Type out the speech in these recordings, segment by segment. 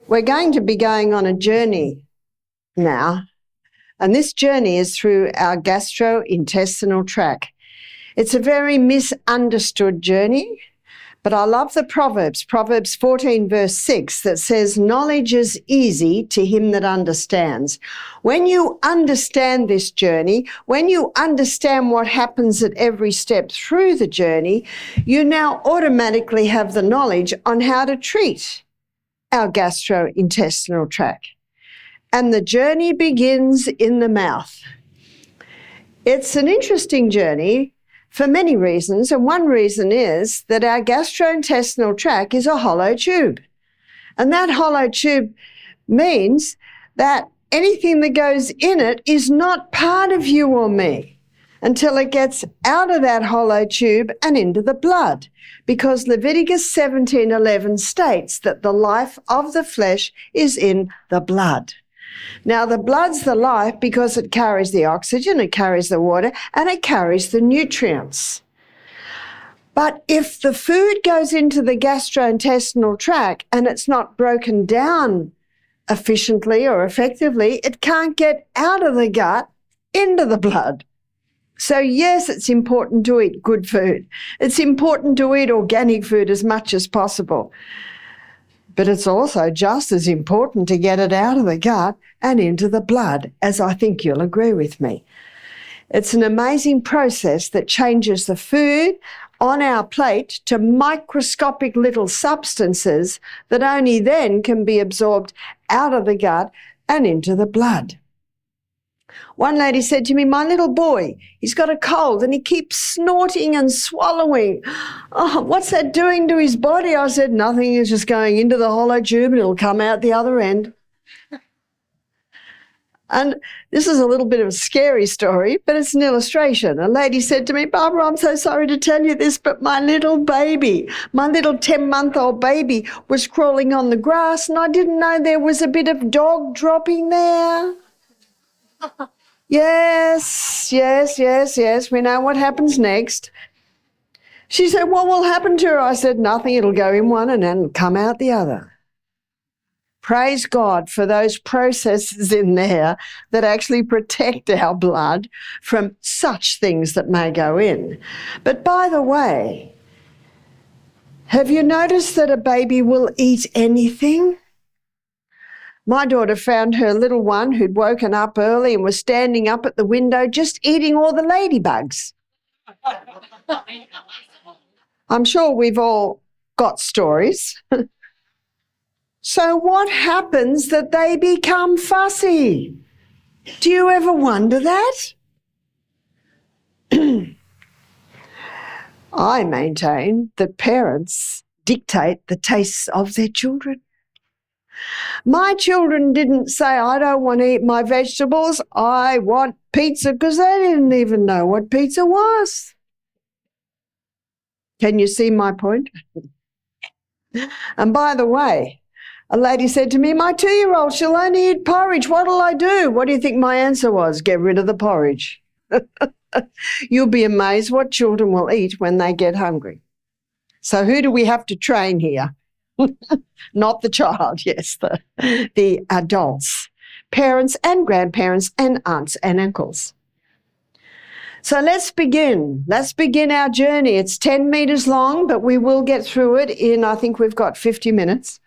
We're going to be going on a journey now, and this journey is through our gastrointestinal tract. It's a very misunderstood journey, but I love the Proverbs 14 verse 6, that says, knowledge is easy to him that understands. When you understand this journey, when you understand what happens at every step through the journey, you now automatically have the knowledge on how to treat our gastrointestinal tract. And the journey begins in the mouth. It's an interesting journey for many reasons, and one reason is that our gastrointestinal tract is a hollow tube. And that hollow tube means that anything that goes in it is not part of you or me until it gets out of that hollow tube and into the blood, because Leviticus 17:11 states that the life of the flesh is in the blood. Now, the blood's the life because it carries the oxygen, it carries the water, and it carries the nutrients. But if the food goes into the gastrointestinal tract and it's not broken down efficiently or effectively, it can't get out of the gut into the blood. So yes, it's important to eat good food. It's important to eat organic food as much as possible. But it's also just as important to get it out of the gut and into the blood, as I think you'll agree with me. It's an amazing process that changes the food on our plate to microscopic little substances that only then can be absorbed out of the gut and into the blood. One lady said to me, my little boy, he's got a cold and he keeps snorting and swallowing. Oh, what's that doing to his body? I said, nothing, it's just going into the hollow tube and it'll come out the other end. And this is a little bit of a scary story, but it's an illustration. A lady said to me, Barbara, I'm so sorry to tell you this, but my little baby, my little 10-month-old baby was crawling on the grass and I didn't know there was a bit of dog dropping there. Yes, we know what happens next. She said, what will happen to her? I said, nothing, it'll go in one and then it'll come out the other. Praise God for those processes in there that actually protect our blood from such things that may go in. But by the way, have you noticed that a baby will eat anything? My daughter found her little one who'd woken up early and was standing up at the window just eating all the ladybugs. I'm sure we've all got stories. So what happens that they become fussy? Do you ever wonder that? I maintain that parents dictate the tastes of their children. My children didn't say, I don't want to eat my vegetables, I want pizza, because they didn't even know what pizza was. Can you see my point? And by the way, a lady said to me, my 2-year-old, she'll only eat porridge. What'll I do? What do you think my answer was? Get rid of the porridge. You'll be amazed what children will eat when they get hungry. So who do we have to train here? Not the child, yes, the adults, parents and grandparents and aunts and uncles. So let's begin. Let's begin our journey. It's 10 meters long, but we will get through it in, I think we've got 50 minutes.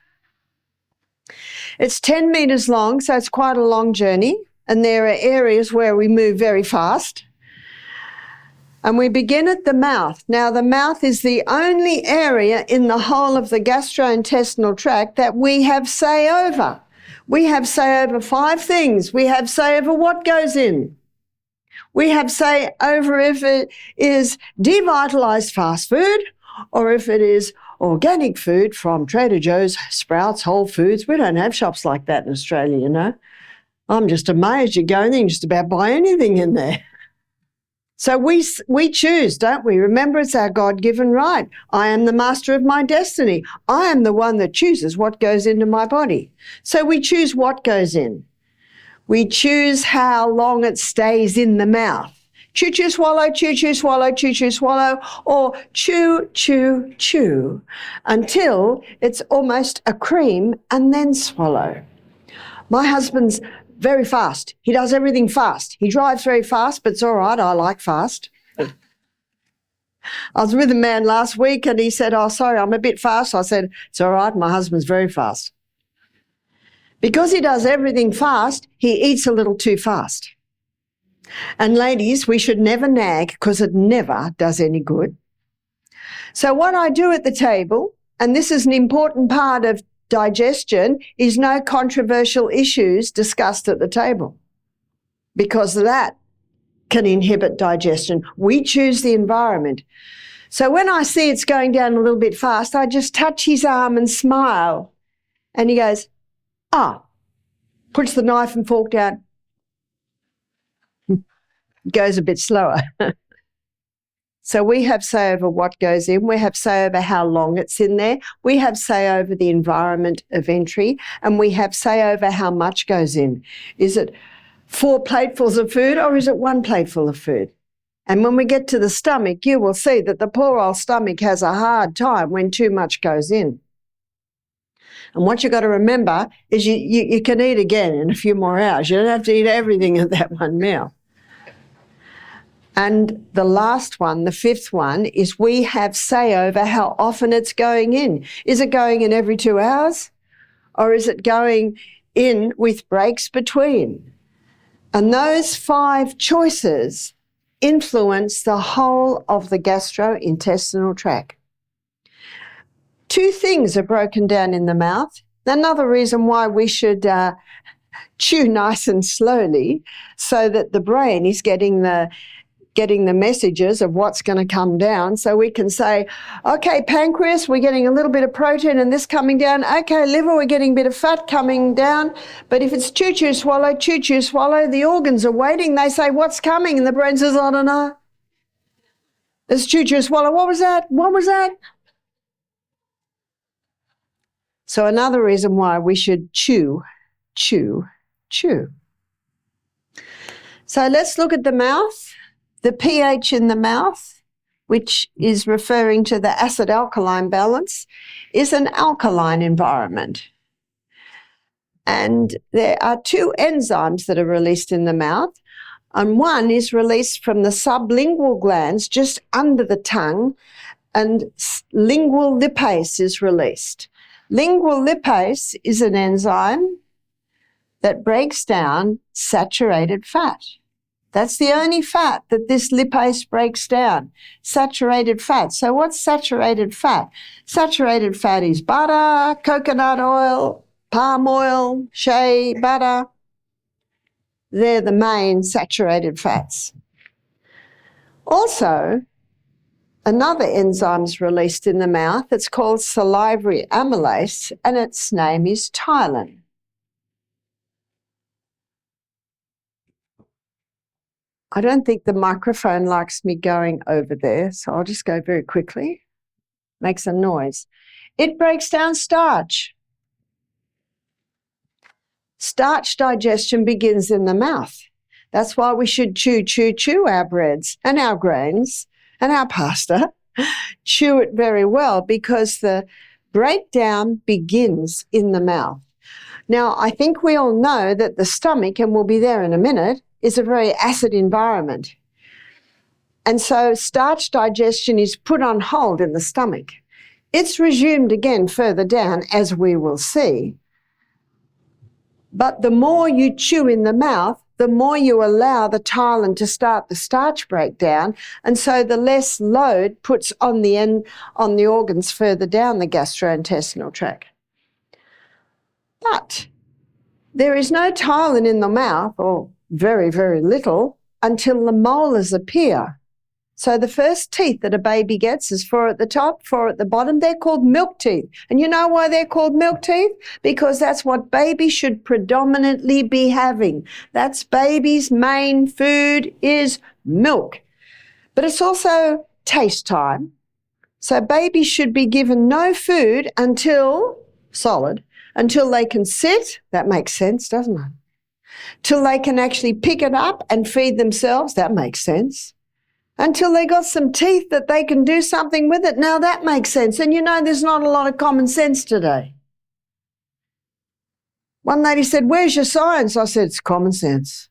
It's 10 meters long, so it's quite a long journey, and there are areas where we move very fast. And we begin at the mouth. Now, the mouth is the only area in the whole of the gastrointestinal tract that we have say over. We have say over 5 things. We have say over what goes in. We have say over if it is devitalized fast food or if it is organic food from Trader Joe's, Sprouts, Whole Foods. We don't have shops like that in Australia, you know. I'm just amazed you go in there and just about buy anything in there. So we choose, don't we? Remember, it's our God-given right. I am the master of my destiny. I am the one that chooses what goes into my body. So we choose what goes in. We choose how long it stays in the mouth. Chew, chew, swallow, chew, chew, swallow, chew, chew, swallow, or chew, chew, chew, until it's almost a cream and then swallow. My husband's very fast. He does everything fast. He drives very fast, but it's all right. I like fast. I was with a man last week and he said, oh, sorry, I'm a bit fast. I said, it's all right. My husband's very fast. Because he does everything fast, he eats a little too fast. And ladies, we should never nag because it never does any good. So what I do at the table, and this is an important part of digestion, is no controversial issues discussed at the table, because that can inhibit digestion. We choose the environment. So when I see it's going down a little bit fast, I just touch his arm and smile. And he goes, puts the knife and fork down. Goes a bit slower. So we have say over what goes in. We have say over how long it's in there. We have say over the environment of entry. And we have say over how much goes in. Is it 4 platefuls of food or is it 1 plateful of food? And when we get to the stomach, you will see that the poor old stomach has a hard time when too much goes in. And what you've got to remember is you can eat again in a few more hours. You don't have to eat everything at that one meal. And the last one, the 5th one, is we have say over how often it's going in. Is it going in every 2 hours? Or is it going in with breaks between? And those 5 choices influence the whole of the gastrointestinal tract. 2 things are broken down in the mouth. Another reason why we should chew nice and slowly so that the brain is getting the messages of what's going to come down. So we can say, okay, pancreas, we're getting a little bit of protein and this coming down. Okay, liver, we're getting a bit of fat coming down. But if it's chew, chew, swallow, the organs are waiting. They say, what's coming? And the brain says, I don't know. It's chew, chew, swallow. What was that? What was that? So another reason why we should chew, chew, chew. So let's look at the mouth. The pH in the mouth, which is referring to the acid-alkaline balance, is an alkaline environment. And there are 2 enzymes that are released in the mouth, and one is released from the sublingual glands just under the tongue, and lingual lipase is released. Lingual lipase is an enzyme that breaks down saturated fat. That's the only fat that this lipase breaks down, saturated fat. So what's saturated fat? Saturated fat is butter, coconut oil, palm oil, shea butter. They're the main saturated fats. Also, another enzyme is released in the mouth. It's called salivary amylase, and its name is ptyalin. I don't think the microphone likes me going over there, so I'll just go very quickly. Makes a noise. It breaks down starch. Starch digestion begins in the mouth. That's why we should chew, chew, chew our breads and our grains and our pasta. Chew it very well because the breakdown begins in the mouth. Now, I think we all know that the stomach, and we'll be there in a minute, is a very acid environment. And so starch digestion is put on hold in the stomach. It's resumed again further down, as we will see. But the more you chew in the mouth, the more you allow the ptyalin to start the starch breakdown, and so the less load puts on the organs further down the gastrointestinal tract. But there is no ptyalin in the mouth, or very, very little, until the molars appear. So the first teeth that a baby gets is 4 at the top, 4 at the bottom. They're called milk teeth. And you know why they're called milk teeth? Because that's what babies should predominantly be having. That's baby's main food is milk. But it's also taste time. So babies should be given no food until solid, until they can sit. That makes sense, doesn't it? till they can actually pick it up and feed themselves. That makes sense. Until they got some teeth that they can do something with it. Now that makes sense. And you know, there's not a lot of common sense today. One lady said, "Where's your science?" I said, "It's common sense."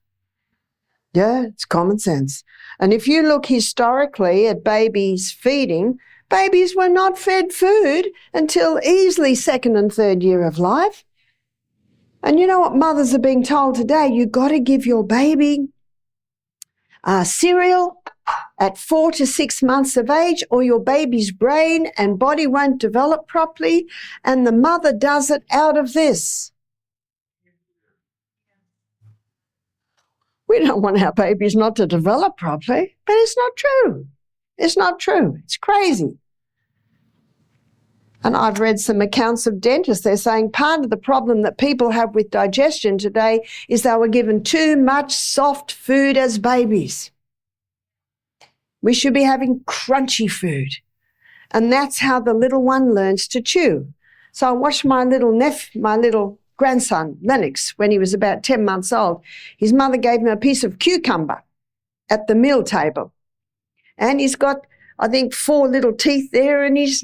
Yeah, it's common sense. And if you look historically at babies feeding, babies were not fed food until easily second and third year of life. And you know what mothers are being told today? You've got to give your baby cereal at 4 to 6 months of age, or your baby's brain and body won't develop properly, and the mother does it out of this. We don't want our babies not to develop properly, but it's not true. It's not true. It's crazy. And I've read some accounts of dentists. They're saying part of the problem that people have with digestion today is they were given too much soft food as babies. We should be having crunchy food. And that's how the little one learns to chew. So I watched my little grandson, Lennox, when he was about 10 months old. His mother gave him a piece of cucumber at the meal table. And he's got, I think, 4 little teeth there, and he's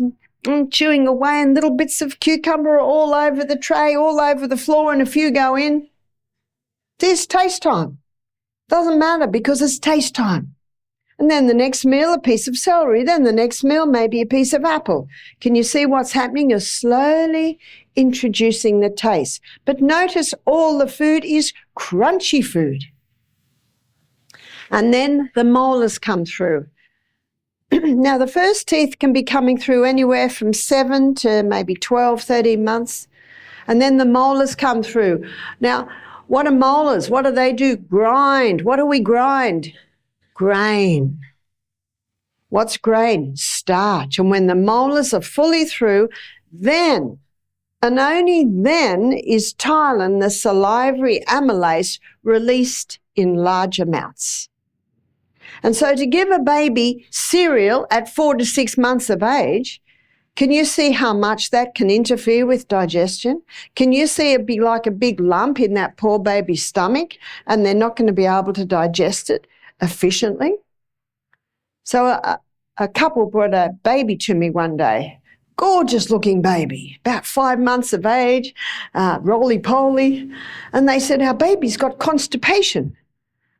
chewing away, and little bits of cucumber are all over the tray, all over the floor, and a few go in. There's taste time. Doesn't matter because it's taste time. And then the next meal, a piece of celery. Then the next meal, maybe a piece of apple. Can you see what's happening? You're slowly introducing the taste. But notice all the food is crunchy food. And then the molars come through. Now, the first teeth can be coming through anywhere from 7 to maybe 12, 13 months. And then the molars come through. Now, what are molars? What do they do? Grind. What do we grind? Grain. What's grain? Starch. And when the molars are fully through, then, and only then, is ptyalin, the salivary amylase, released in large amounts. And so to give a baby cereal at 4 to 6 months of age, can you see how much that can interfere with digestion? Can you see it be like a big lump in that poor baby's stomach, and they're not going to be able to digest it efficiently? So a couple brought a baby to me one day, gorgeous looking baby, about 5 months of age, roly-poly, and they said, "Our baby's got constipation."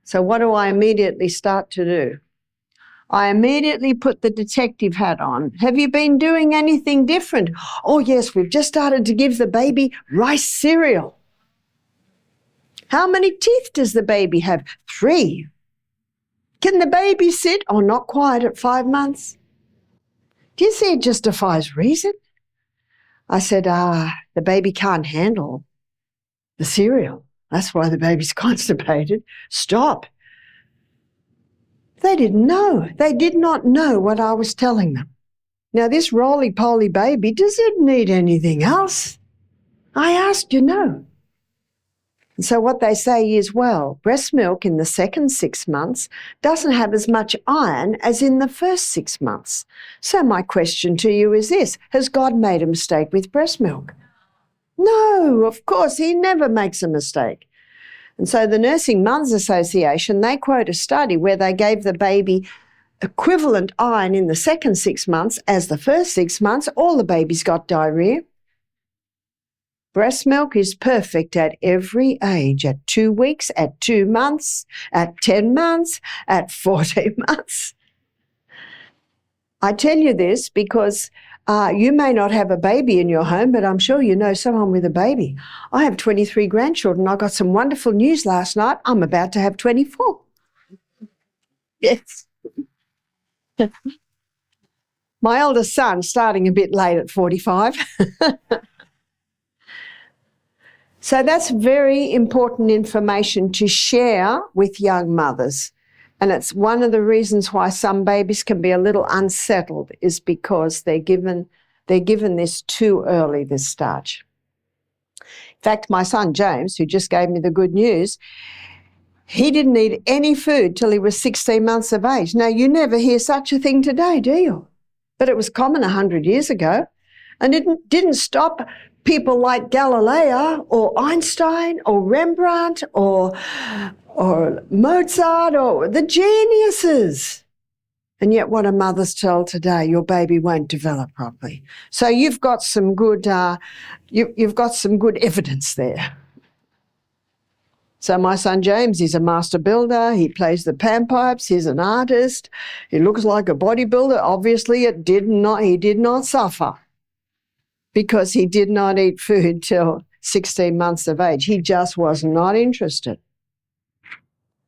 So what do I immediately start to do? I immediately put the detective hat on. "Have you been doing anything different?" "Oh yes, we've just started to give the baby rice cereal." "How many teeth does the baby have?" 3. "Can the baby sit?" "Oh, not quite at 5 months." Do you see it just defies reason? I said, the baby can't handle the cereal. That's why the baby's constipated. Stop. They didn't know. They did not know what I was telling them. Now, this roly-poly baby, does it need anything else? I asked, you know. And so what they say is, well, breast milk in the second 6 months doesn't have as much iron as in the first 6 months. So my question to you is this: has God made a mistake with breast milk? No, of course, he never makes a mistake. And so the Nursing Mothers Association, they quote a study where they gave the baby equivalent iron in the second 6 months as the first 6 months. All the babies got diarrhea. Breast milk is perfect at every age, at 2 weeks, at 2 months, at 10 months, at 14 months. I tell you this because you may not have a baby in your home, but I'm sure you know someone with a baby. I have 23 grandchildren. I got some wonderful news last night. I'm about to have 24. Yes. My eldest son, starting a bit late at 45. So that's very important information to share with young mothers. And it's one of the reasons why some babies can be a little unsettled, is because they're given this too early, this starch. In fact, my son James, who just gave me the good news, he didn't eat any food till he was 16 months of age. Now, you never hear such a thing today, do you? But it was common 100 years ago, and it didn't stop people like Galileo or Einstein or Rembrandt or Mozart or the geniuses. And yet what do mothers tell today? Your baby won't develop properly. So you've got some good, you've got some good evidence there. So my son James, he's a master builder. He plays the panpipes. He's an artist. He looks like a bodybuilder. Obviously, he did not suffer because he did not eat food till 16 months of age. He just was not interested.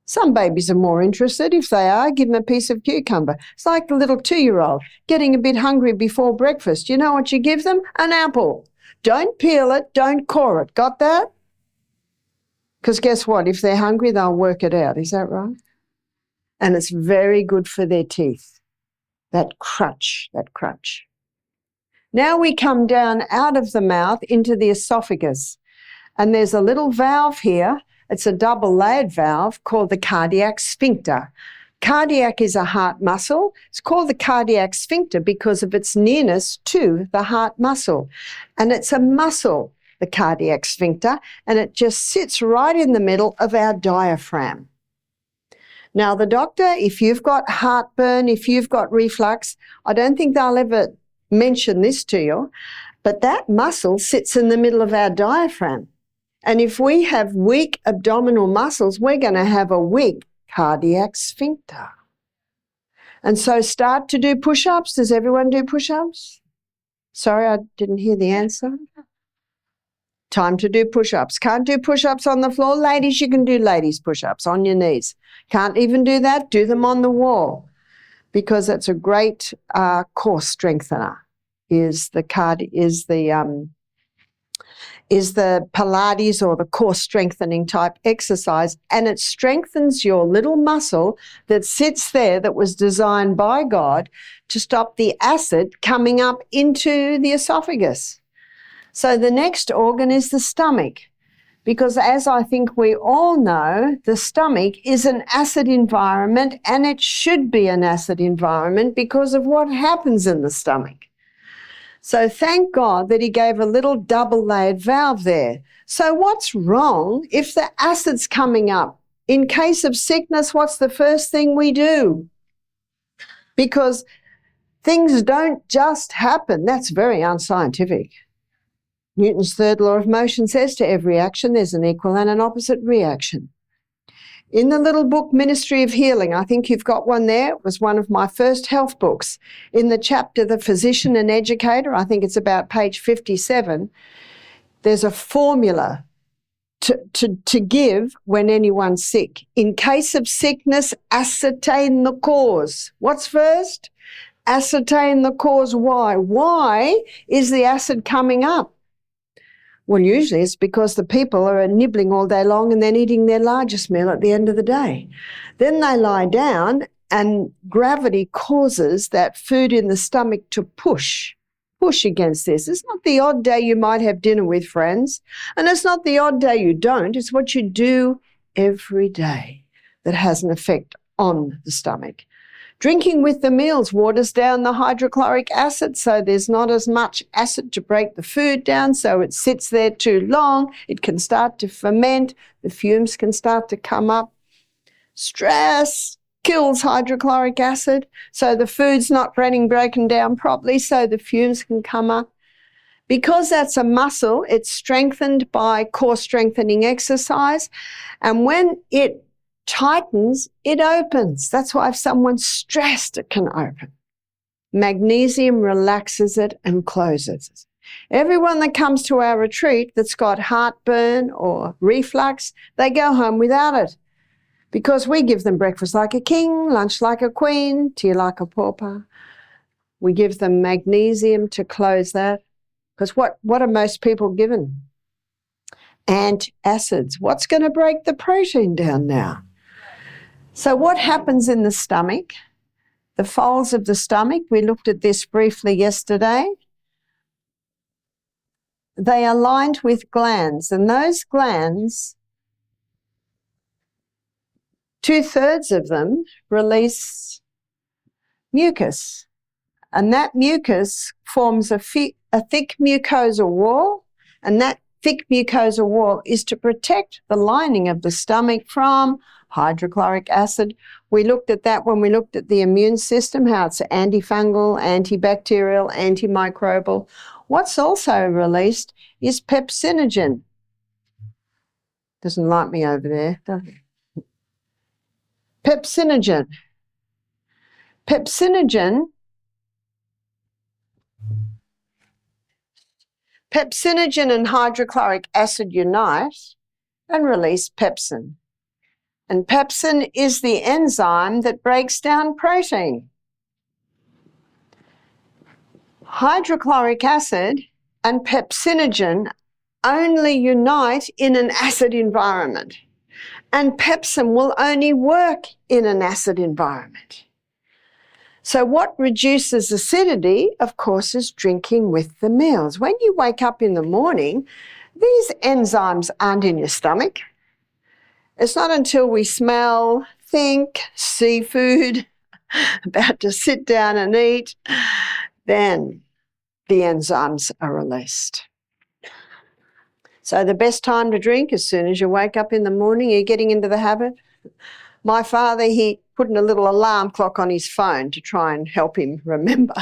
Some babies are more interested. If they are, give them a piece of cucumber. It's like the little 2-year-old getting a bit hungry before breakfast. You know what you give them? An apple. Don't peel it. Don't core it. Got that? Because guess what? If they're hungry, they'll work it out. Is that right? And it's very good for their teeth. That crunch. Now we come down out of the mouth into the esophagus. And there's a little valve here. It's a double-layered valve called the cardiac sphincter. Cardiac is a heart muscle. It's called the cardiac sphincter because of its nearness to the heart muscle. And it's a muscle, the cardiac sphincter, and it just sits right in the middle of our diaphragm. Now, the doctor, if you've got heartburn, if you've got reflux, I don't think they'll ever mention this to you, but that muscle sits in the middle of our diaphragm. And if we have weak abdominal muscles, we're going to have a weak cardiac sphincter. And so start to do push-ups. Does everyone do push-ups? Sorry, I didn't hear the answer. Time to do push-ups. Can't do push-ups on the floor? Ladies, you can do ladies push-ups on your knees. Can't even do that? Do them on the wall because it's a great core strengthener. Is the Pilates or the core strengthening type exercise, and it strengthens your little muscle that sits there that was designed by God to stop the acid coming up into the esophagus. So the next organ is the stomach, because as I think we all know, the stomach is an acid environment, and it should be an acid environment because of what happens in the stomach. So thank God that he gave a little double-layered valve there. So what's wrong if the acid's coming up? In case of sickness, what's the first thing we do? Because things don't just happen. That's very unscientific. Newton's third law of motion says to every action there's an equal and an opposite reaction. In the little book, Ministry of Healing, I think you've got one there. It was one of my first health books. In the chapter, The Physician and Educator, I think it's about page 57, there's a formula to give when anyone's sick. In case of sickness, ascertain the cause. What's first? Ascertain the cause. Why? Why is the acid coming up? Well, usually it's because the people are nibbling all day long and then eating their largest meal at the end of the day. Then they lie down and gravity causes that food in the stomach to push against this. It's not the odd day you might have dinner with friends, and it's not the odd day you don't. It's what you do every day that has an effect on the stomach. Drinking with the meals waters down the hydrochloric acid, so there's not as much acid to break the food down, so it sits there too long. It can start to ferment. The fumes can start to come up. Stress kills hydrochloric acid, so the food's not broken down properly, so the fumes can come up. Because that's a muscle, it's strengthened by core strengthening exercise, and when it tightens, it opens. That's why if someone's stressed, it can open. Magnesium relaxes it and closes it. Everyone that comes to our retreat that's got heartburn or reflux, they go home without it because we give them breakfast like a king, lunch like a queen, tea like a pauper. We give them magnesium to close that because what are most people given? Antacids. What's going to break the protein down now? So what happens in the stomach? The folds of the stomach, we looked at this briefly yesterday. They are lined with glands, and those glands, 2/3 of them release mucus, and that mucus forms a thick mucosal wall, And that thick mucosal wall is to protect the lining of the stomach from hydrochloric acid. We looked at that when we looked at the immune system, how it's antifungal, antibacterial, antimicrobial. What's also released is pepsinogen. Doesn't like me over there, does it? Pepsinogen. Pepsinogen and hydrochloric acid unite and release pepsin. And pepsin is the enzyme that breaks down protein. Hydrochloric acid and pepsinogen only unite in an acid environment, and pepsin will only work in an acid environment. So what reduces acidity, of course, is drinking with the meals. When you wake up in the morning, these enzymes aren't in your stomach. It's not until we smell, think, see food, about to sit down and eat, then the enzymes are released. So the best time to drink as soon as you wake up in the morning. Are you getting into the habit? My father, he put in a little alarm clock on his phone to try and help him remember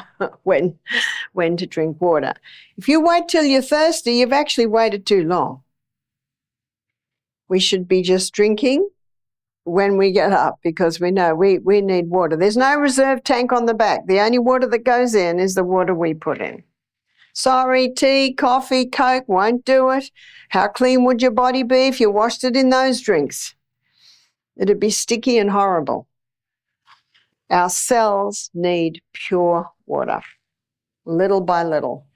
when to drink water. If you wait till you're thirsty, you've actually waited too long. We should be just drinking when we get up, because we know we need water. There's no reserve tank on the back. The only water that goes in is the water we put in. Sorry, tea, coffee, Coke won't do it. How clean would your body be if you washed it in those drinks? It'd be sticky and horrible. Our cells need pure water, little by little.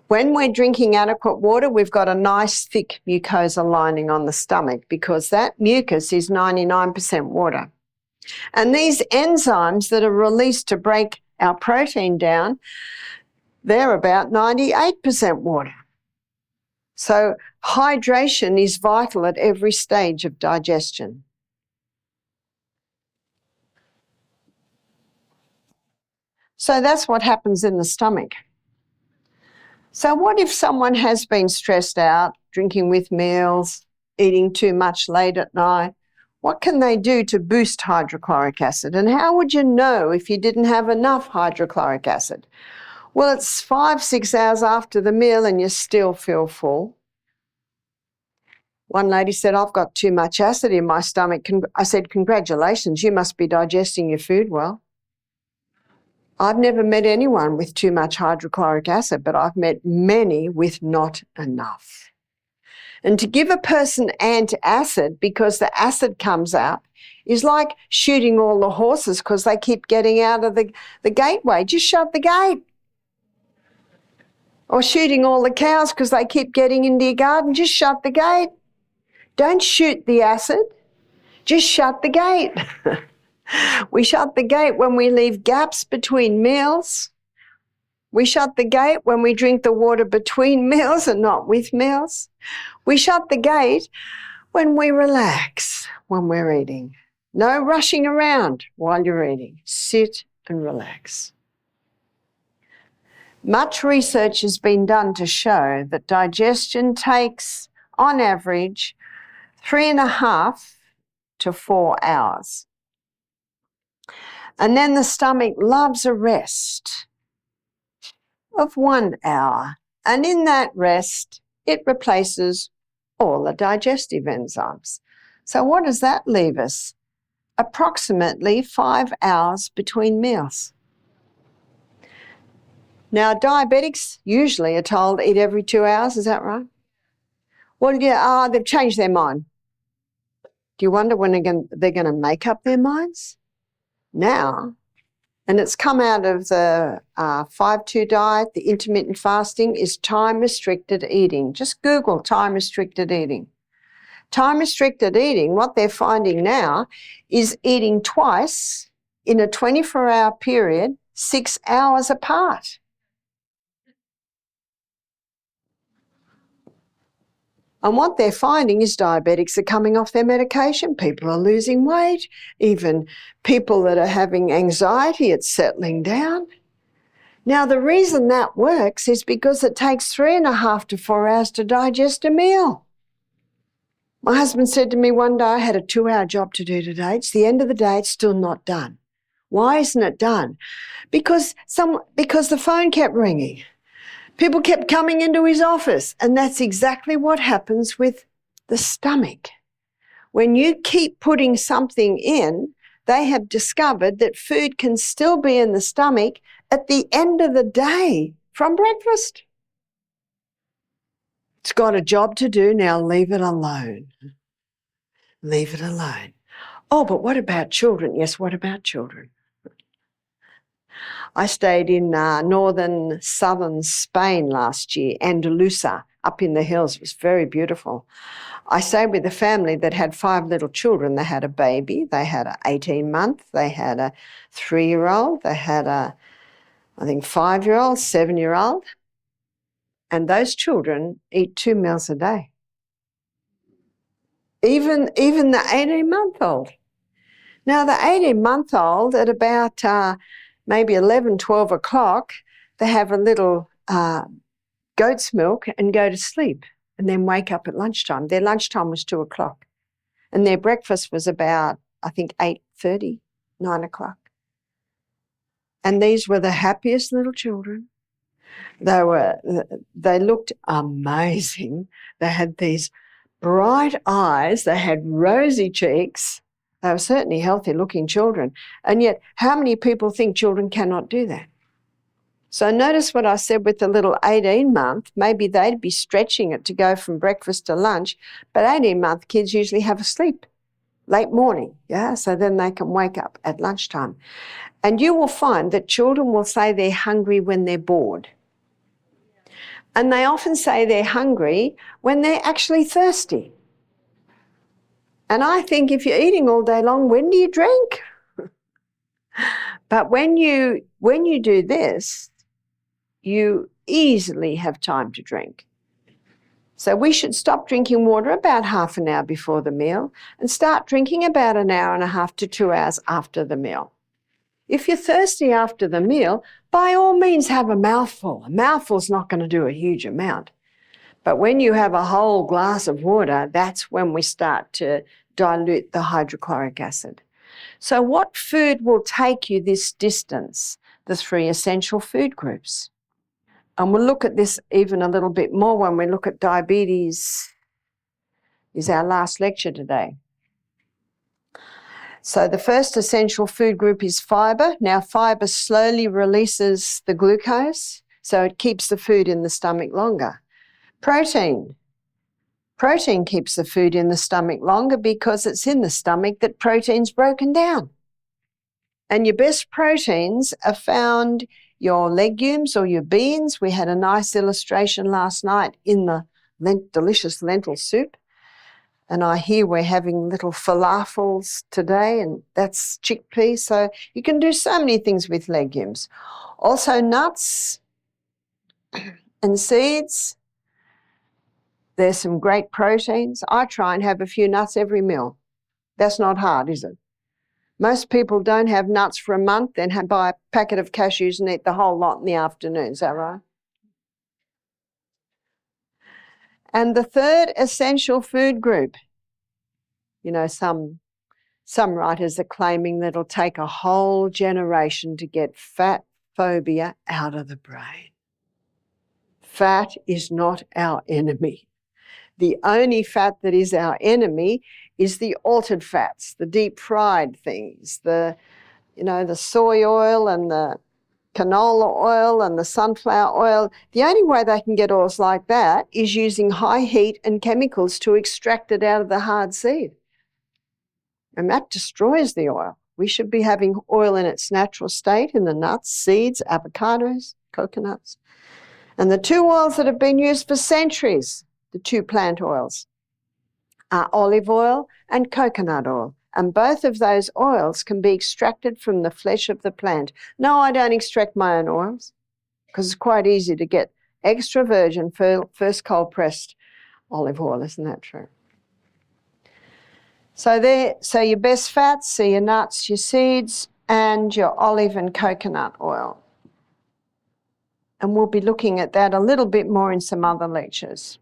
When we're drinking adequate water, we've got a nice thick mucosa lining on the stomach, because that mucus is 99% water. And these enzymes that are released to break our protein down, they're about 98% water. So hydration is vital at every stage of digestion. So that's what happens in the stomach. So what if someone has been stressed out, drinking with meals, eating too much late at night? What can they do to boost hydrochloric acid? And how would you know if you didn't have enough hydrochloric acid? Well, it's 5-6 hours after the meal and you still feel full. One lady said, I've got too much acid in my stomach. I said, congratulations, you must be digesting your food well. I've never met anyone with too much hydrochloric acid, but I've met many with not enough. And to give a person antacid because the acid comes out is like shooting all the horses because they keep getting out of the gateway. Just shut the gate. Or shooting all the cows because they keep getting into your garden. Just shut the gate. Don't shoot the acid. Just shut the gate. We shut the gate when we leave gaps between meals. We shut the gate when we drink the water between meals and not with meals. We shut the gate when we relax when we're eating. No rushing around while you're eating. Sit and relax. Much research has been done to show that digestion takes, on average, 3.5 to 4 hours. And then the stomach loves a rest of 1 hour. And in that rest, it replaces all the digestive enzymes. So what does that leave us? Approximately 5 hours between meals. Now, diabetics usually are told to eat every 2 hours. Is that right? Well, yeah, they've changed their mind. Do you wonder when they're going to make up their minds? Now, and it's come out of the 5-2 diet, the intermittent fasting, is time-restricted eating. Just Google time-restricted eating. Time-restricted eating, what they're finding now, is eating twice in a 24-hour period, 6 hours apart. And what they're finding is diabetics are coming off their medication. People are losing weight. Even people that are having anxiety, it's settling down. Now, the reason that works is because it takes 3.5 to 4 hours to digest a meal. My husband said to me one day, I had a 2-hour job to do today. It's the end of the day, it's still not done. Why isn't it done? Because the phone kept ringing. People kept coming into his office, and that's exactly what happens with the stomach. When you keep putting something in, they have discovered that food can still be in the stomach at the end of the day from breakfast. It's got a job to do, now leave it alone. Leave it alone. Oh, but what about children? Yes, what about children? I stayed in southern Spain last year, Andalusia, up in the hills. It was very beautiful. I stayed with a family that had 5 little children. They had a baby, they had an 18-month, they had a 3-year-old, they had a, I think, 5-year-old, 7-year-old. And those children eat 2 meals a day. Even the 18-month-old. Now, the 18-month-old at about maybe 11, 12 o'clock, they have a little goat's milk and go to sleep and then wake up at lunchtime. Their lunchtime was 2 o'clock. And their breakfast was about, I think, 8:30, 9 o'clock. And these were the happiest little children. They looked amazing. They had these bright eyes. They had rosy cheeks. They were certainly healthy-looking children. And yet, how many people think children cannot do that? So notice what I said with the little 18-month. Maybe they'd be stretching it to go from breakfast to lunch, but 18-month kids usually have a sleep late morning, so then they can wake up at lunchtime. And you will find that children will say they're hungry when they're bored. And they often say they're hungry when they're actually thirsty. And I think if you're eating all day long, when do you drink? But when you do this, you easily have time to drink. So we should stop drinking water about half an hour before the meal and start drinking about an hour and a half to 2 hours after the meal. If you're thirsty after the meal, by all means have a mouthful. A mouthful's not going to do a huge amount. But when you have a whole glass of water, that's when we start to dilute the hydrochloric acid. So what food will take you this distance? The 3 essential food groups. And we'll look at this even a little bit more when we look at diabetes. Is our last lecture today. So the first essential food group is fibre. Now, fibre slowly releases the glucose, so it keeps the food in the stomach longer. Protein. Protein keeps the food in the stomach longer because it's in the stomach that protein's broken down. And your best proteins are found your legumes or your beans. We had a nice illustration last night in the delicious lentil soup. And I hear we're having little falafels today, and that's chickpeas. So you can do so many things with legumes. Also nuts and seeds. There's some great proteins. I try and have a few nuts every meal. That's not hard, is it? Most people don't have nuts for a month, then buy a packet of cashews and eat the whole lot in the afternoon. Is that right? And the third essential food group, some writers are claiming that it'll take a whole generation to get fat phobia out of the brain. Fat is not our enemy. The only fat that is our enemy is the altered fats, the deep fried things, the soy oil and the canola oil and the sunflower oil. The only way they can get oils like that is using high heat and chemicals to extract it out of the hard seed. And that destroys the oil. We should be having oil in its natural state in the nuts, seeds, avocados, coconuts. And the 2 oils that have been used for centuries, the 2 plant oils, are olive oil and coconut oil. And both of those oils can be extracted from the flesh of the plant. No, I don't extract my own oils because it's quite easy to get extra virgin first cold pressed olive oil. Isn't that true? So your best fats are your nuts, your seeds, and your olive and coconut oil. And we'll be looking at that a little bit more in some other lectures.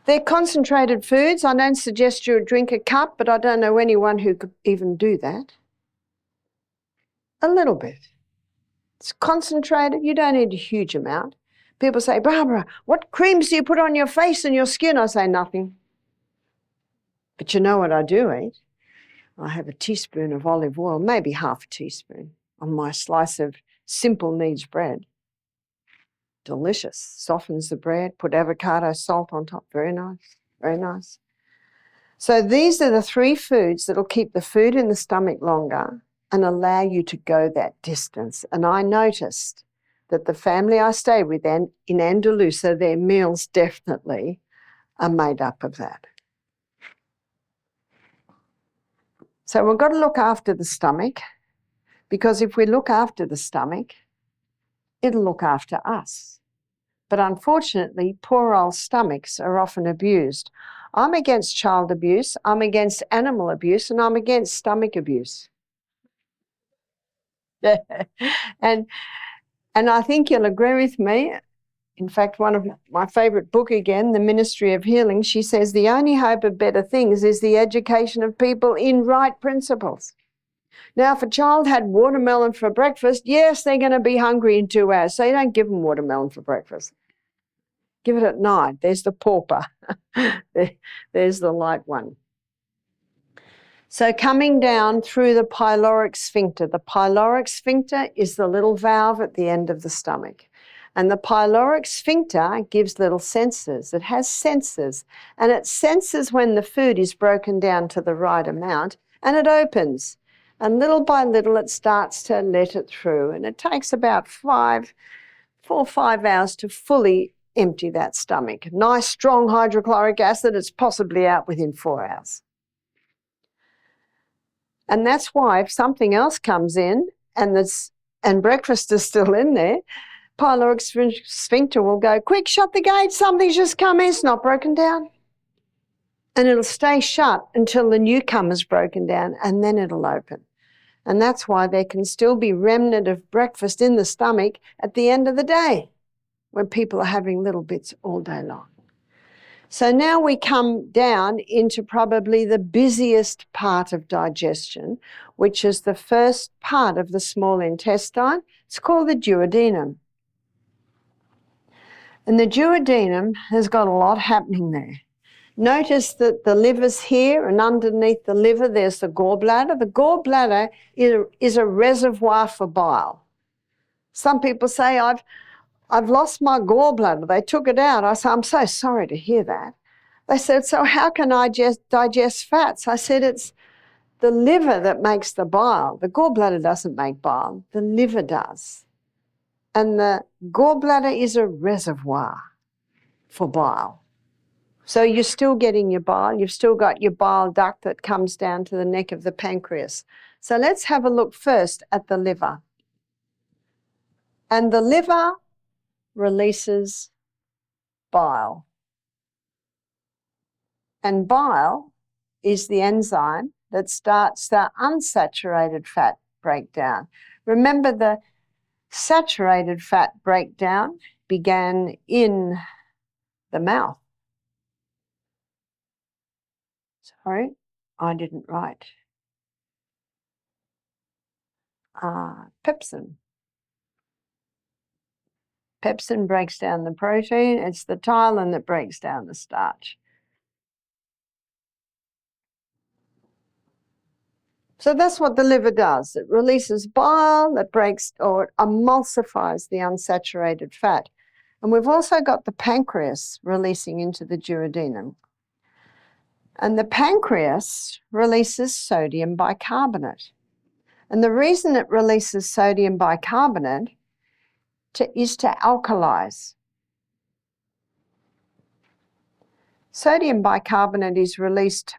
They're concentrated foods. I don't suggest you drink a cup, but I don't know anyone who could even do that. A little bit. It's concentrated. You don't need a huge amount. People say, Barbara, what creams do you put on your face and your skin? I say, nothing. But you know what I do eat? I have a teaspoon of olive oil, maybe half a teaspoon, on my slice of simple needs bread. Delicious. Softens the bread, put avocado salt on top. Very nice, very nice. So these are the 3 foods that will keep the food in the stomach longer and allow you to go that distance. And I noticed that the family I stay with in Andalusia, their meals definitely are made up of that. So we've got to look after the stomach, because if we look after the stomach, it'll look after us. But unfortunately, poor old stomachs are often abused. I'm against child abuse, I'm against animal abuse, and I'm against stomach abuse. and I think you'll agree with me. In fact, one of my favourite book again, The Ministry of Healing, she says the only hope of better things is the education of people in right principles. Now, if a child had watermelon for breakfast, yes, they're going to be hungry in 2 hours, so you don't give them watermelon for breakfast. Give it at night. There's the pauper. There's the light one. So coming down through the pyloric sphincter. The pyloric sphincter is the little valve at the end of the stomach. And the pyloric sphincter gives little sensors. It has sensors, and it senses when the food is broken down to the right amount, and it opens. And little by little, it starts to let it through. And it takes about 4 or 5 hours to fully empty that stomach. Nice, strong hydrochloric acid, it's possibly out within 4 hours. And that's why if something else comes in and breakfast is still in there, pyloric sphincter will go, quick, shut the gate, something's just come in, it's not broken down. And it'll stay shut until the newcomer's broken down, and then it'll open. And that's why there can still be remnant of breakfast in the stomach at the end of the day, when people are having little bits all day long. So now we come down into probably the busiest part of digestion, which is the first part of the small intestine. It's called the duodenum. And the duodenum has got a lot happening there. Notice that the liver's here, and underneath the liver there's the gallbladder. The gallbladder is a reservoir for bile. Some people say, I've lost my gallbladder. They took it out. I said, I'm so sorry to hear that. They said, so how can I digest fats? I said, it's the liver that makes the bile. The gallbladder doesn't make bile. The liver does. And the gallbladder is a reservoir for bile. So you're still getting your bile. You've still got your bile duct that comes down to the neck of the pancreas. So let's have a look first at the liver. And the liver releases bile. And bile is the enzyme that starts the unsaturated fat breakdown. Remember, the saturated fat breakdown began in the mouth. Sorry, I didn't write. Pepsin. Pepsin breaks down the protein. It's the ptyalin that breaks down the starch. So that's what the liver does. It releases bile that breaks or it emulsifies the unsaturated fat. And we've also got the pancreas releasing into the duodenum. And the pancreas releases sodium bicarbonate. And the reason it releases sodium bicarbonate is to alkalize. Sodium bicarbonate is released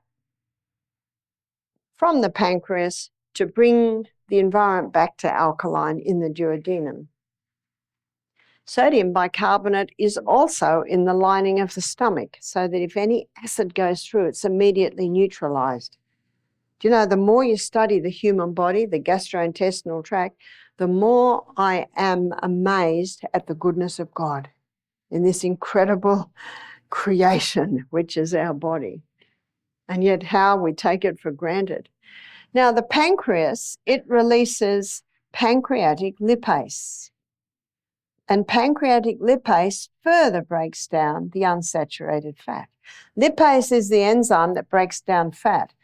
from the pancreas to bring the environment back to alkaline in the duodenum. Sodium bicarbonate is also in the lining of the stomach, so that if any acid goes through, it's immediately neutralized. Do you know, the more you study the human body, the gastrointestinal tract, the more I am amazed at the goodness of God in this incredible creation, which is our body, and yet how we take it for granted. Now, the pancreas, it releases pancreatic lipase, and pancreatic lipase further breaks down the unsaturated fat. Lipase is the enzyme that breaks down fat.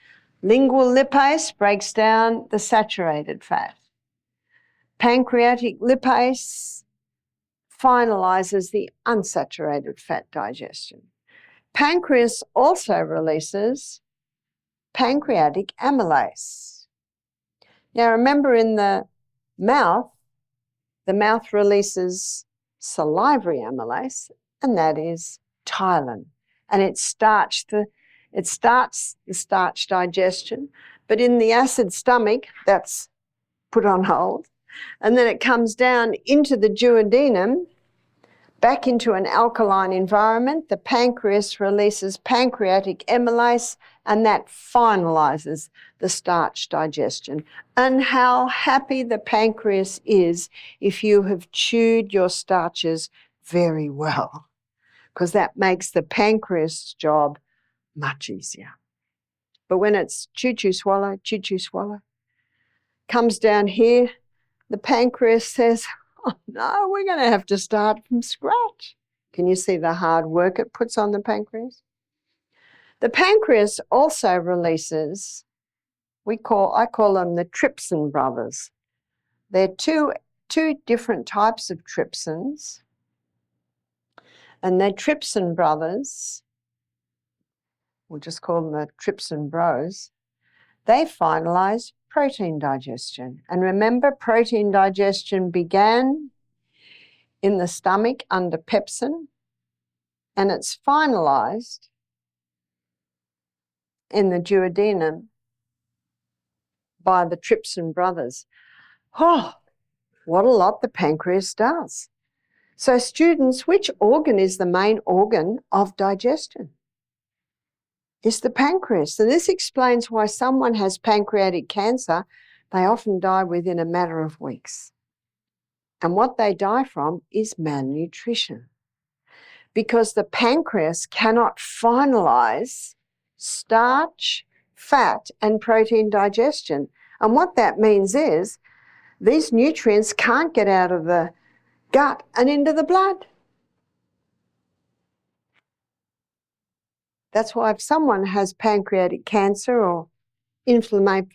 Lingual lipase breaks down the saturated fat. Pancreatic lipase finalizes the unsaturated fat digestion. Pancreas also releases pancreatic amylase. Now remember, in the mouth releases salivary amylase, and that is ptyalin. And it starts the starch digestion, but in the acid stomach, that's put on hold. And then it comes down into the duodenum, back into an alkaline environment. The pancreas releases pancreatic amylase, and that finalizes the starch digestion. And how happy the pancreas is if you have chewed your starches very well, because that makes the pancreas job much easier. But when it's chew, swallow, comes down here, the pancreas says, oh no, we're going to have to start from scratch. Can you see the hard work it puts on the pancreas? The pancreas also releases, I call them the trypsin brothers. They're two different types of trypsins, and they're trypsin brothers, we'll just call them the trypsin bros. They finalize protein digestion. And remember, protein digestion began in the stomach under pepsin, and it's finalized in the duodenum by the trypsin brothers. Oh, what a lot the pancreas does. So students, which organ is the main organ of digestion? It's the pancreas. And this explains why someone has pancreatic cancer, they often die within a matter of weeks. And what they die from is malnutrition, because the pancreas cannot finalize starch, fat, and protein digestion. And what that means is these nutrients can't get out of the gut and into the blood. That's why if someone has pancreatic cancer or inflammation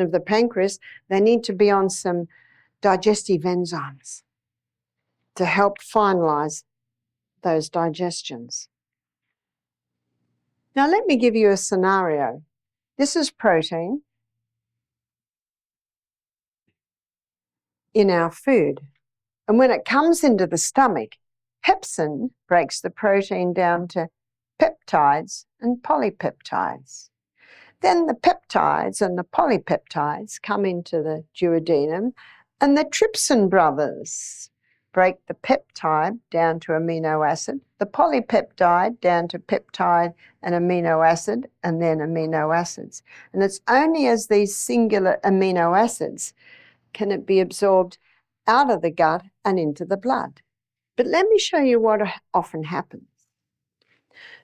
of the pancreas, they need to be on some digestive enzymes to help finalize those digestions. Now let me give you a scenario. This is protein in our food. And when it comes into the stomach, Hixson breaks the protein down to peptides and polypeptides. Then the peptides and the polypeptides come into the duodenum, and the trypsin brothers break the peptide down to amino acid, the polypeptide down to peptide and amino acid, and then amino acids. And it's only as these singular amino acids can it be absorbed out of the gut and into the blood. But let me show you what often happens.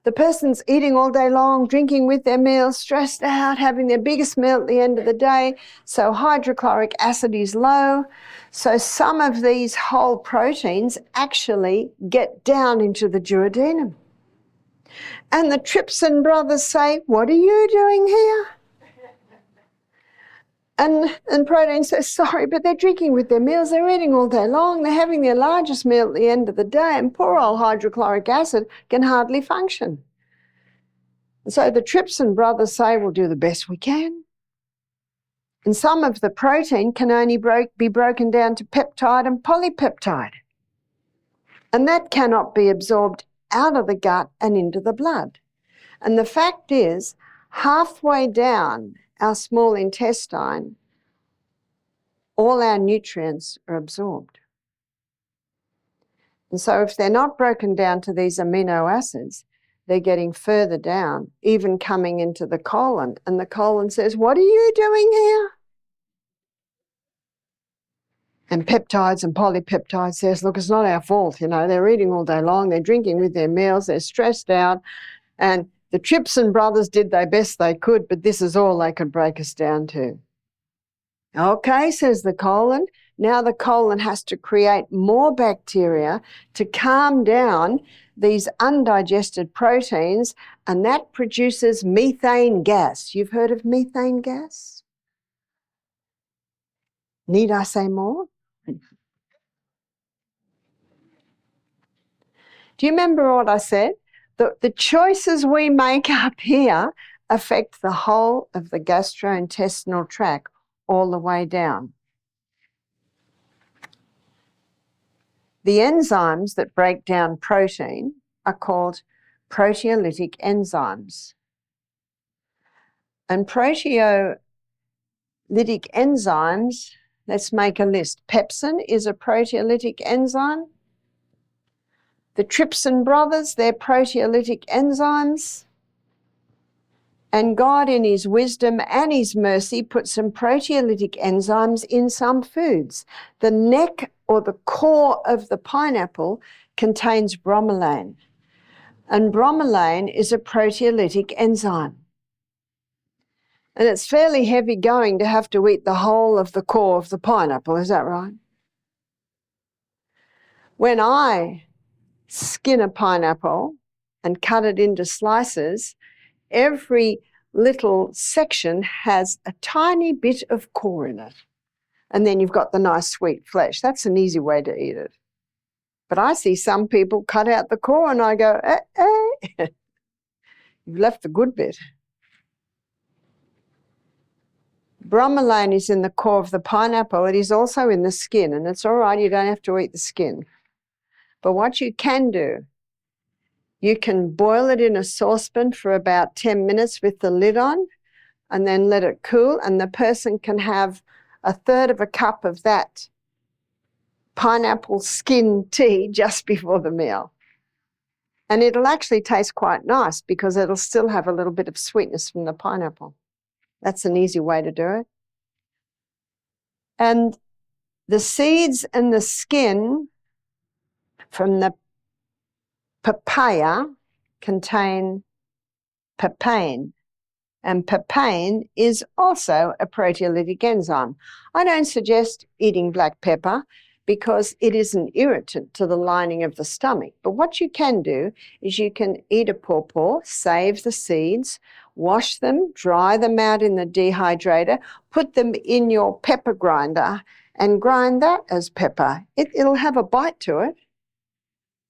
The person's eating all day long, drinking with their meals, stressed out, having their biggest meal at the end of the day, so hydrochloric acid is low. So some of these whole proteins actually get down into the duodenum. And the trypsin brothers say, what are you doing here? And protein says, sorry, but they're drinking with their meals, they're eating all day long, they're having their largest meal at the end of the day, and poor old hydrochloric acid can hardly function. And so the trypsin brothers say, we'll do the best we can. And some of the protein can only be broken down to peptide and polypeptide. And that cannot be absorbed out of the gut and into the blood. And the fact is, halfway down our small intestine, all our nutrients are absorbed. And so if they're not broken down to these amino acids, they're getting further down, even coming into the colon. And the colon says, what are you doing here? And peptides and polypeptides says, look, it's not our fault, you know, they're eating all day long, they're drinking with their meals, they're stressed out, and the Hixson brothers did their best they could, but this is all they could break us down to. Okay, says the colon. Now the colon has to create more bacteria to calm down these undigested proteins, and that produces methane gas. You've heard of methane gas? Need I say more? Do you remember what I said? The choices we make up here affect the whole of the gastrointestinal tract all the way down. The enzymes that break down protein are called proteolytic enzymes. And proteolytic enzymes, let's make a list. Pepsin is a proteolytic enzyme. The Hixson brothers, they're proteolytic enzymes. And God, in his wisdom and his mercy, put some proteolytic enzymes in some foods. The neck or the core of the pineapple contains bromelain. And bromelain is a proteolytic enzyme. And it's fairly heavy going to have to eat the whole of the core of the pineapple, is that right? When I skin a pineapple and cut it into slices, every little section has a tiny bit of core in it. And then you've got the nice sweet flesh. That's an easy way to eat it. But I see some people cut out the core and I go, you've left the good bit. Bromelain is in the core of the pineapple. It is also in the skin, and it's all right, you don't have to eat the skin. But what you can do, you can boil it in a saucepan for about 10 minutes with the lid on and then let it cool, and the person can have 1/3 of a cup of that pineapple skin tea just before the meal. And it'll actually taste quite nice because it'll still have a little bit of sweetness from the pineapple. That's an easy way to do it. And the seeds and the skin from the papaya contain papain, and papain is also a proteolytic enzyme. I don't suggest eating black pepper because it is an irritant to the lining of the stomach. But what you can do is you can eat a pawpaw, save the seeds, wash them, dry them out in the dehydrator, put them in your pepper grinder and grind that as pepper. It'll have a bite to it,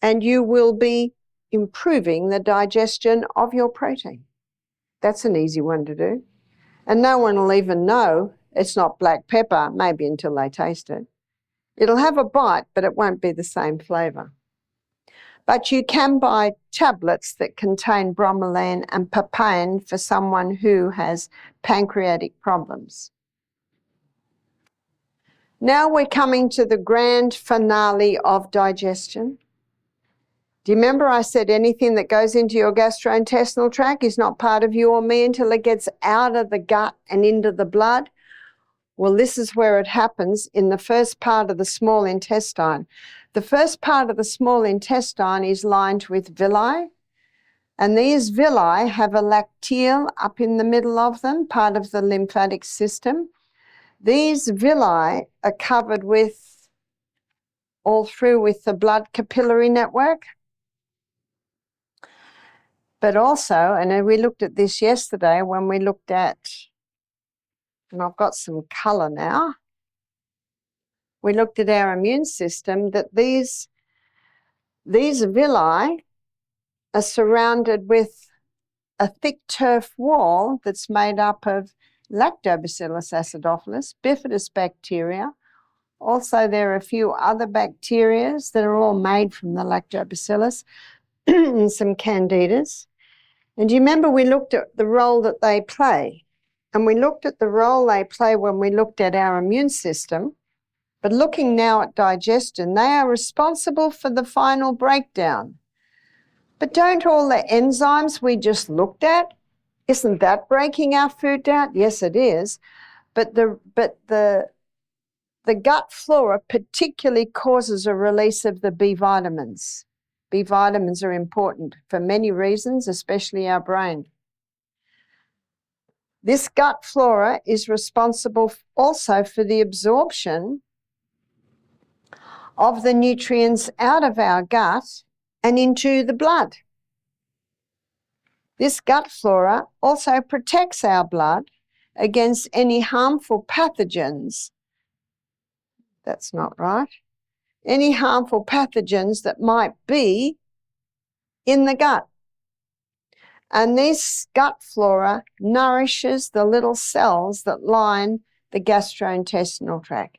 and you will be improving the digestion of your protein. That's an easy one to do. And no one will even know it's not black pepper, maybe until they taste it. It'll have a bite, but it won't be the same flavour. But you can buy tablets that contain bromelain and papain for someone who has pancreatic problems. Now we're coming to the grand finale of digestion. Do you remember I said anything that goes into your gastrointestinal tract is not part of you or me until it gets out of the gut and into the blood? Well, this is where it happens in the first part of the small intestine. The first part of the small intestine is lined with villi, and these villi have a lacteal up in the middle of them, part of the lymphatic system. These villi are covered with, all through with the blood capillary network. But also, and we looked at this yesterday when we looked at, and I've got some colour now, we looked at our immune system, that these villi are surrounded with a thick turf wall that's made up of Lactobacillus acidophilus, bifidus bacteria. Also, there are a few other bacteria that are all made from the Lactobacillus and some candidas. And do you remember we looked at the role that they play? And we looked at the role they play when we looked at our immune system. But looking now at digestion, they are responsible for the final breakdown. But don't all the enzymes we just looked at, isn't that breaking our food down? Yes, it is. But the the gut flora particularly causes a release of the B vitamins. B vitamins are important for many reasons, especially our brain. This gut flora is responsible also for the absorption of the nutrients out of our gut and into the blood. This gut flora also protects our blood against any harmful pathogens. That's not right. Any harmful pathogens that might be in the gut. And this gut flora nourishes the little cells that line the gastrointestinal tract.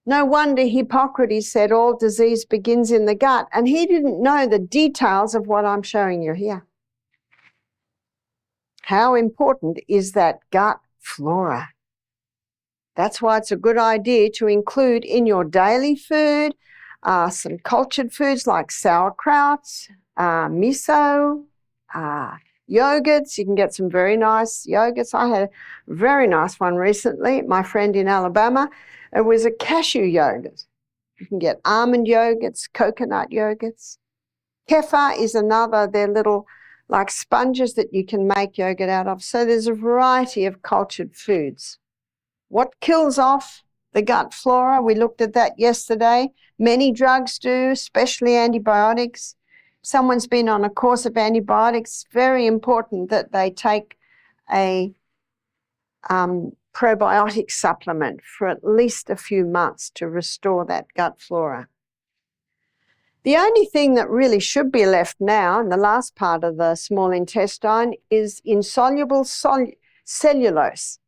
No wonder Hippocrates said all disease begins in the gut, and he didn't know the details of what I'm showing you here. How important is that gut flora? That's why it's a good idea to include in your daily food some cultured foods like sauerkraut, miso, yogurts. You can get some very nice yogurts. I had a very nice one recently, my friend in Alabama. It was a cashew yogurt. You can get almond yogurts, coconut yogurts. Kefir is another. They're little like sponges that you can make yogurt out of. So there's a variety of cultured foods. What kills off the gut flora? We looked at that yesterday. Many drugs do, especially antibiotics. If someone's been on a course of antibiotics, very important that they take a probiotic supplement for at least a few months to restore that gut flora. The only thing that really should be left now in the last part of the small intestine is insoluble cellulose,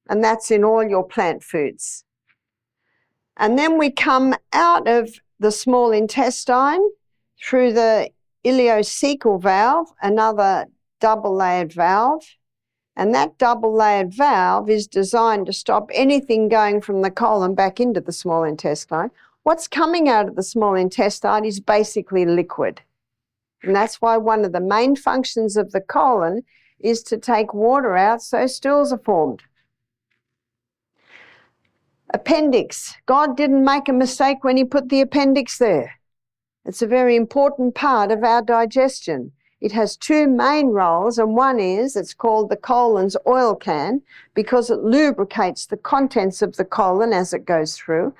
and that's in all your plant foods. And then we come out of the small intestine through the ileocecal valve, another double-layered valve, and that double-layered valve is designed to stop anything going from the colon back into the small intestine. What's coming out of the small intestine is basically liquid. And that's why one of the main functions of the colon is to take water out so stools are formed. Appendix. God didn't make a mistake when he put the appendix there. It's a very important part of our digestion. It has two main roles, and one is it's called the colon's oil can because it lubricates the contents of the colon as it goes through,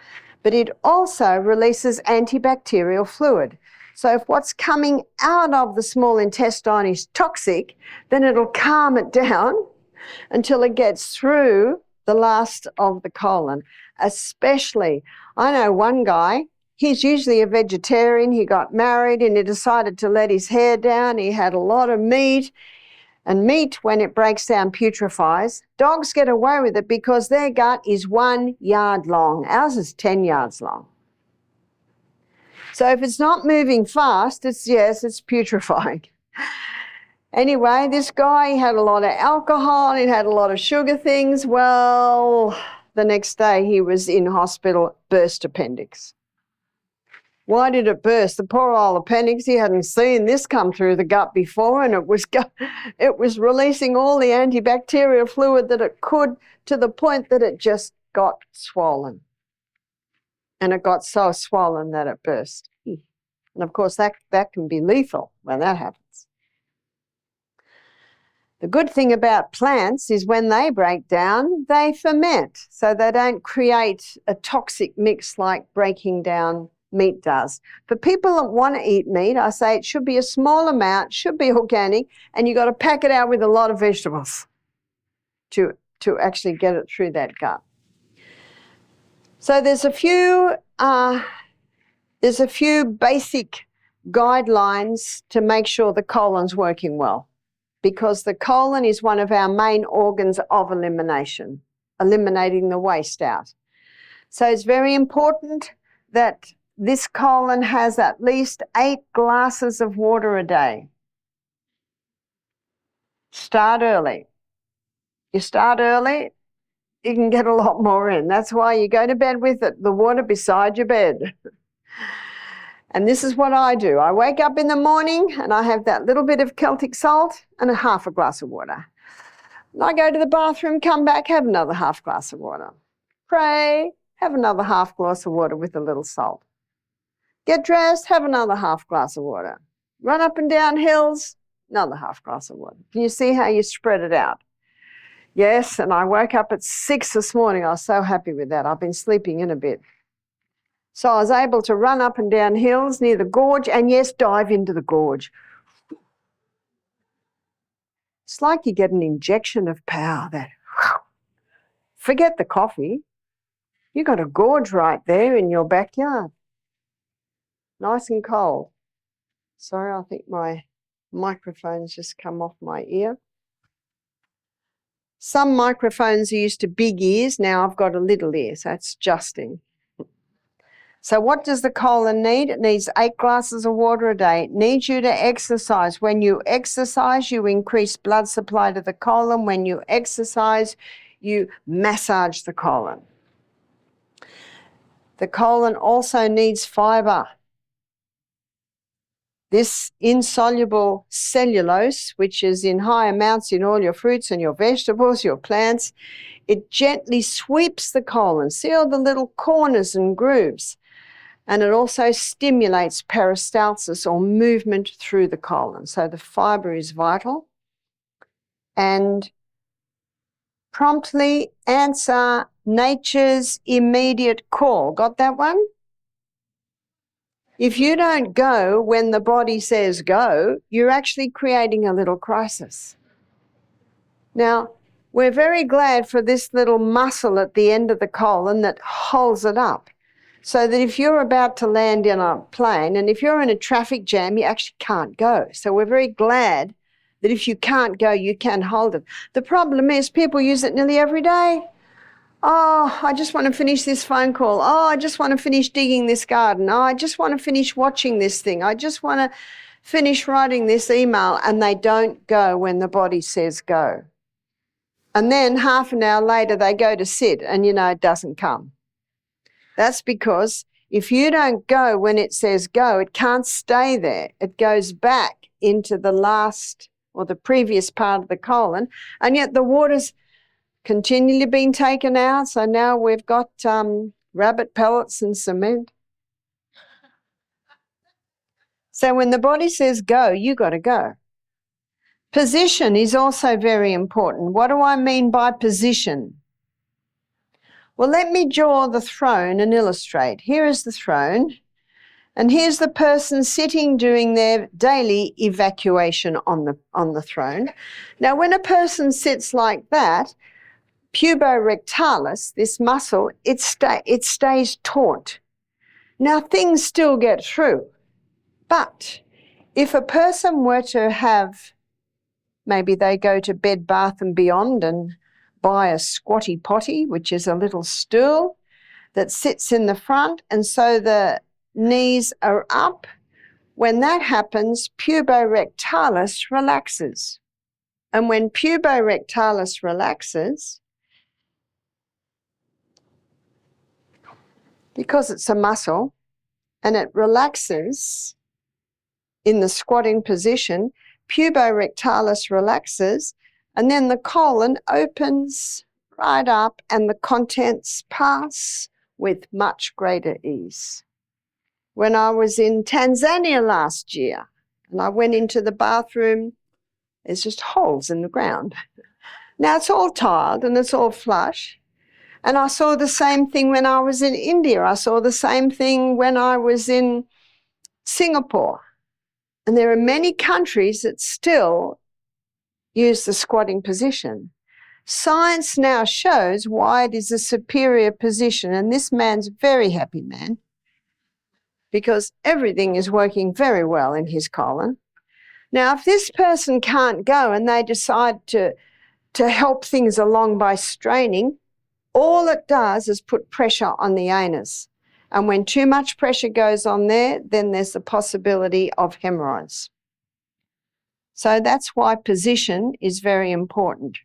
but it also releases antibacterial fluid. So if what's coming out of the small intestine is toxic, then it'll calm it down until it gets through the last of the colon. Especially, I know one guy, he's usually a vegetarian. He got married and he decided to let his hair down. He had a lot of meat, and meat, when it breaks down, putrefies. Dogs get away with it because their gut is 1 yard long. Ours is 10 yards long. So if it's not moving fast, it's putrefying. Anyway, this guy had a lot of alcohol, he had a lot of sugar things. Well, the next day he was in hospital, burst appendix. Why did it burst? The poor old appendix, he hadn't seen this come through the gut before, and it was releasing all the antibacterial fluid that it could, to the point that it just got swollen. And it got so swollen that it burst. And of course, that can be lethal when that happens. The good thing about plants is when they break down, they ferment, so they don't create a toxic mix like breaking down meat does. For people that want to eat meat, I say it should be a small amount, should be organic, and you've got to pack it out with a lot of vegetables to actually get it through that gut. So there's a few basic guidelines to make sure the colon's working well, because the colon is one of our main organs of elimination, eliminating the waste out. So it's very important that this colon has at least 8 glasses of water a day. Start early. You start early, you can get a lot more in. That's why you go to bed with the water beside your bed. And this is what I do. I wake up in the morning and I have that little bit of Celtic salt and a half a glass of water. And I go to the bathroom, come back, have another half glass of water. Pray, have another half glass of water with a little salt. Get dressed, have another half glass of water. Run up and down hills, another half glass of water. Can you see how you spread it out? Yes, and I woke up at 6 this morning. I was so happy with that. I've been sleeping in a bit. So I was able to run up and down hills near the gorge and, yes, dive into the gorge. It's like you get an injection of power that, forget the coffee. You got a gorge right there in your backyard. Nice and cold. Sorry, I think my microphone's just come off my ear. Some microphones are used to big ears. Now I've got a little ear, so it's adjusting. So what does the colon need? It needs 8 glasses of water a day. It needs you to exercise. When you exercise, you increase blood supply to the colon. When you exercise, you massage the colon. The colon also needs fiber. This insoluble cellulose, which is in high amounts in all your fruits and your vegetables, your plants, it gently sweeps the colon. See all the little corners and grooves? And it also stimulates peristalsis, or movement through the colon. So the fiber is vital. And promptly answer nature's immediate call. Got that one? If you don't go when the body says go, you're actually creating a little crisis. Now, we're very glad for this little muscle at the end of the colon that holds it up, so that if you're about to land in a plane and if you're in a traffic jam, you actually can't go. So we're very glad that if you can't go, you can hold it. The problem is people use it nearly every day. Oh, I just want to finish this phone call. Oh, I just want to finish digging this garden. Oh, I just want to finish watching this thing. I just want to finish writing this email. And they don't go when the body says go. And then half an hour later, they go to sit and, it doesn't come. That's because if you don't go when it says go, it can't stay there. It goes back into the last or the previous part of the colon. And yet the water's continually being taken out. So now we've got rabbit pellets and cement. So when the body says go, you got to go. Position is also very important. What do I mean by position? Well, let me draw the throne and illustrate. Here is the throne, and here's the person sitting doing their daily evacuation on the throne. Now, when a person sits like that, puborectalis, this muscle, it stays taut. Now, things still get through, but if a person were to have, maybe they go to Bed Bath & Beyond and buy a squatty potty, which is a little stool that sits in the front, and so the knees are up. When that happens, puborectalis relaxes. And when puborectalis relaxes, because it's a muscle and it relaxes in the squatting position, puborectalis relaxes, and then the colon opens right up and the contents pass with much greater ease. When I was in Tanzania last year and I went into the bathroom, there's just holes in the ground. Now it's all tiled and it's all flush. And I saw the same thing when I was in India. I saw the same thing when I was in Singapore. And there are many countries that still use the squatting position. Science now shows why it is a superior position. And this man's a very happy man because everything is working very well in his colon. Now, if this person can't go and they decide to help things along by straining, all it does is put pressure on the anus. And when too much pressure goes on there, then there's the possibility of hemorrhoids. So that's why position is very important.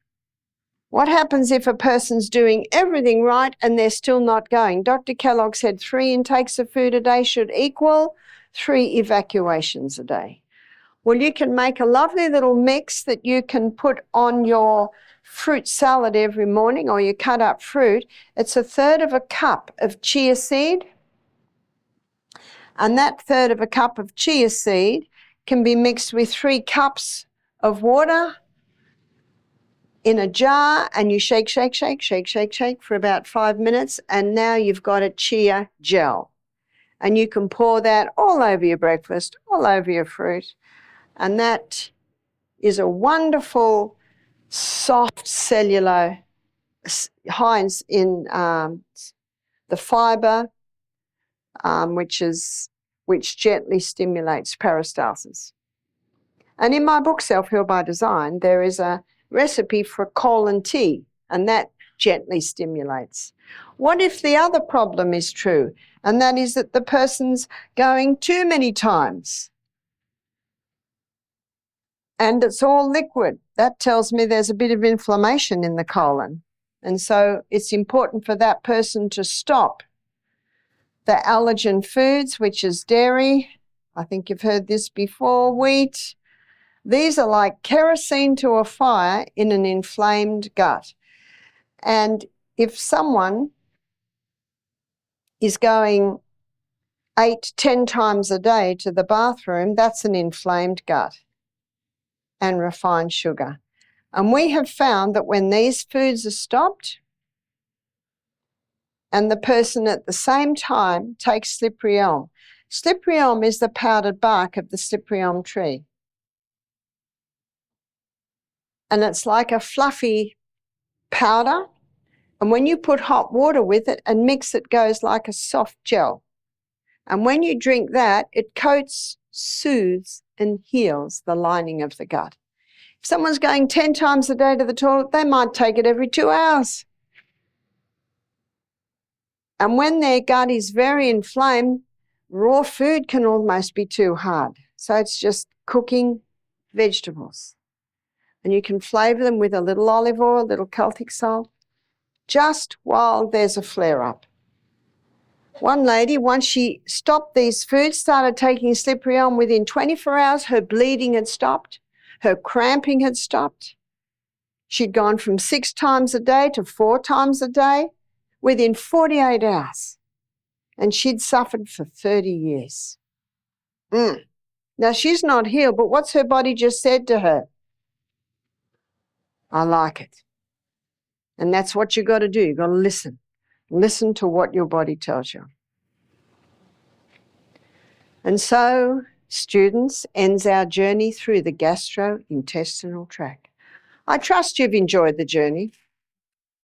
What happens if a person's doing everything right and they're still not going? Dr. Kellogg said 3 intakes of food a day should equal 3 evacuations a day. Well, you can make a lovely little mix that you can put on your fruit salad every morning, or you cut up fruit. It's 1/3 cup of chia seed. And that 1/3 cup of chia seed can be mixed with 3 cups of water in a jar, and you shake, shake, shake, shake, shake, shake for about 5 minutes, and now you've got a chia gel. And you can pour that all over your breakfast, all over your fruit. And that is a wonderful, soft cellular, high in the fibre, which gently stimulates peristalsis. And in my book, Self-Heal by Design, there is a recipe for colon tea, and that gently stimulates. What if the other problem is true, and that is that the person's going too many times and it's all liquid? That tells me there's a bit of inflammation in the colon. And so it's important for that person to stop the allergen foods, which is dairy. I think you've heard this before, wheat. These are like kerosene to a fire in an inflamed gut. And if someone is going 8-10 times a day to the bathroom, that's an inflamed gut and refined sugar. And we have found that when these foods are stopped and the person at the same time takes slippery elm. Slippery elm is the powdered bark of the slippery elm tree. And it's like a fluffy powder. And when you put hot water with it and mix it, goes like a soft gel. And when you drink that, it coats, soothes, and heals the lining of the gut. If someone's going 10 times a day to the toilet, they might take it every 2 hours. And when their gut is very inflamed, raw food can almost be too hard. So it's just cooking vegetables. And you can flavour them with a little olive oil, a little Celtic salt, just while there's a flare-up. One lady, once she stopped these foods, started taking slippery elm, within 24 hours, her bleeding had stopped, her cramping had stopped. She'd gone from 6 times a day to 4 times a day within 48 hours. And she'd suffered for 30 years. Now, she's not healed, but what's her body just said to her? I like it. And that's what you've got to do. You've got to listen. Listen to what your body tells you. And so, students, ends our journey through the gastrointestinal tract. I trust you've enjoyed the journey.